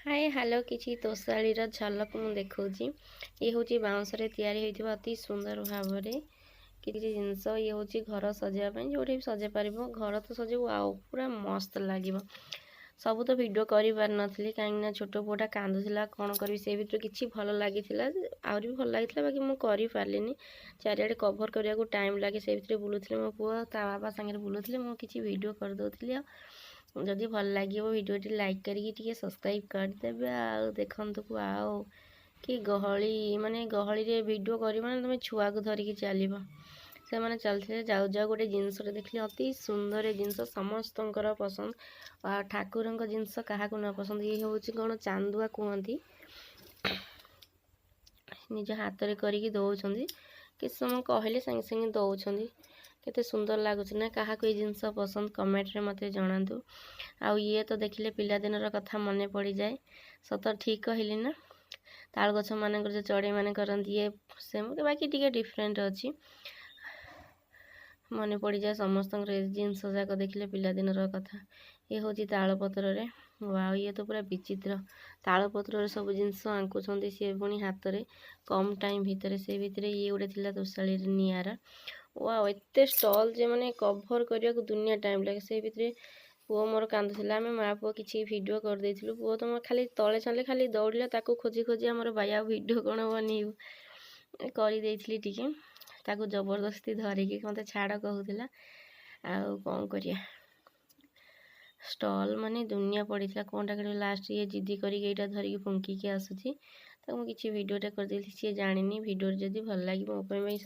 Hi hello किसी तोषालीर झलक मु देखौची। ये हूँ बाउंसरे तैयारी होइथिबा अति सुंदर भाव में किसी जिनस ये हूँ घर सजाइबा जो भी सजाई पार घर तो सजेबू आउ पूरा मस्त लगे। सब तो भिडियो कर पार नी कहीं छोट पुआटा कांदुला कौन करी से भर किसी भल लगी आहरी भी भल लगी बाकी मुझे पार्ली चारिआडे कभर करने को टाइम लगे से भर बुलूले मो पुआ ता बाबा सागर बुलूले मुझे किसी भिडियो करदे। जदि भल लगे भिडियो लाइक करके सब्सक्राइब करदे। देखु आओ कि गहली माने गहली रे भिडियो कर तुम छुआ को धरिकी चलो से मैंने चलते जाऊ जाऊ गोटे जिनस देखली अति सुंदर जिनस समस्त पसंद आ ठाकुर जिनस क्या न पसंद ये हूँ कौन चांदुआ कहती निज हाथ में करके दौरान किसी समय कहले सागे सागे दौरान केते सुंदर लगुच ना क्या कोई जिनस पसंद कमेंट रे मते जणातु। आ ये तो देखिले पिलादिनर कथा मन पड़ जाए सत ठीक कहली ना ताल गछ मान जो चढ़ई मैंने करती ये सेम बाकी टी डिफरेन्ट अच्छी मन पड़ जाए समस्त जिनस जाक देखिले पिलादिनर कथा। ये हूँ तालपत्र रे वाओ ये तो पूरा विचित्र तालपत्र सब जिनस आंकुंट सी पुणी हाथ में कम टाइम भितर से भितर ये गोटे थी तोषाली निआरा वाओ एत स्टल जे मैंने कभर करने को दुनिया टाइम लगे से भितर पुओ मोर कांदुला आम माँ पुओ किसी भिडियो करदे पुओ तो मोर खाली तले चले खाली दौड़िला ताको खोजी खोजी आमर भाई भिडियो कौन बनइबू करदेली टी ताको जबरदस्ती धरिकी मत छाड़ कहूला आउ कौन करिया स्टल माने दुनिया पड़ी कौनटा कर लास्ट ये जिद्दी करके धरिकी फुंकिकी आसूसी तो मुझे किसी भिडियोटे करदेली सी जानी भिडियो जदि भल लगे मो